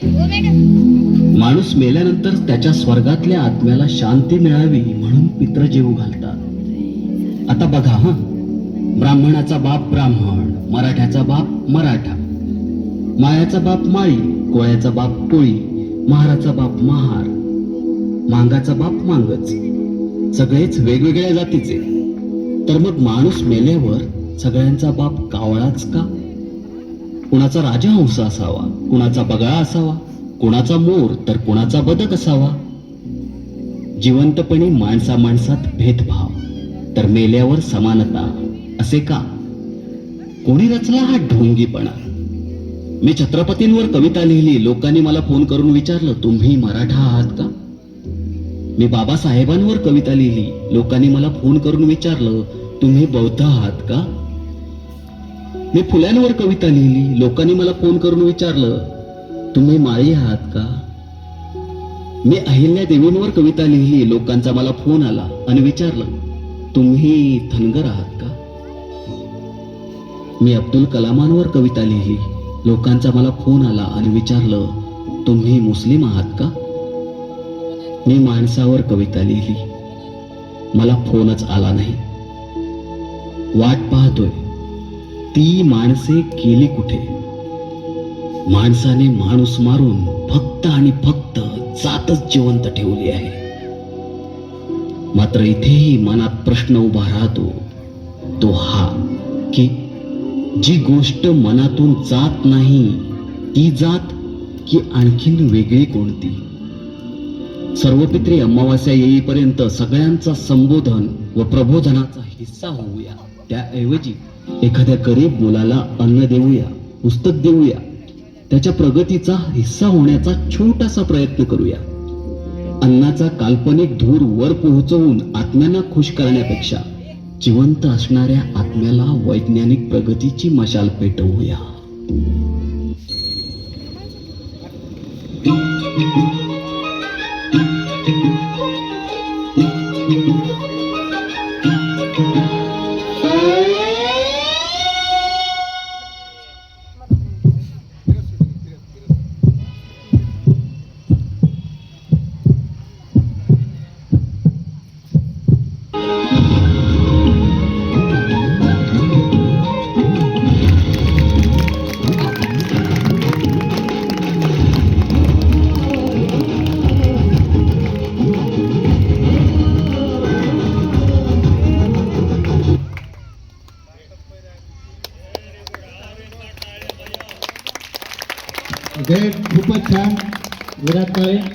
माणूस मेल्यानंतर त्याच्या स्वर्गातल्या आत्म्याला शांती मिळावी म्हणून पित्र जेवू घालतात. आता बघा हा, ब्राह्मणाचा बाप ब्राह्मण, मराठ्याचा बाप मराठा, माळ्याचा बाप माळी, कोळ्याचा बाप कोळी, महाराचा बाप महार, मांगाचा बाप मांगच, सगळेच वेगवेगळ्या जातीचे. तर मग माणूस मेल्यावर सगळ्यांचा बाप कावळाच का? कुणाचा राजहंस असावा, कुणाचा बगळा असावा, कुणाचा मोर तर कुणाचा बदक असावा. जिवंतपणी माणसा माणसात भेदभाव, तर मेल्यावर समानता, असे का? कोणी रचला हा ढोंगीपणा? मी छत्रपतींवर कविता लिहिली, लोकांनी मला फोन करून विचारलं, तुम्ही मराठा आहात का? मी बाबासाहेबांवर कविता लिहिली, लोकांनी मला फोन करून विचारलं, तुम्ही बौद्ध आहात का? मी फुल्यांवर कविता लिहिली, लोकांनी मला फोन करून विचारलं, तुम्ही माळी आहात का? मी अहिल्या देवींवर कविता लिहिली, लोकांचा मला फोन आला आणि विचारलं, तुम्ही धनगर आहात का? मी अब्दुल कलामांवर कविता लिहिली, लोकांचा मला फोन आला आणि विचारलं, तुम्ही मुस्लिम आहात का? मी माणसावर कविता लिहिली, मला फोनच आला नाही. वाट पाहतोय, ती माणसे गेली कुठे? माणसाने माणूस मारून फक्त आणि फक्त जातच जिवंत ठेवली आहे. मात्र इथेही मनात प्रश्न उभा राहतो, तो हा की जी गोष्ट मनातून जात नाही ती जात की आणखीन वेगळी कोणती? सर्वपित्री अमावास्या येईपर्यंत सगळ्यांचा संबोधन व प्रबोधनाचा हिस्सा होऊया. त्याऐवजी एखाद्या गरीब मुलाला अन्न देऊया, पुस्तक देऊया, त्याच्या प्रगतीचा हिस्सा होण्याचा छोटासा प्रयत्न करूया. अन्नाचा काल्पनिक धूर वर पोहोचवून आत्म्यांना खुश करण्यापेक्षा जिवंत असणाऱ्या आत्म्याला वैज्ञानिक प्रगतीची मशाल पेटवूया. खूपच छान विराट काळे.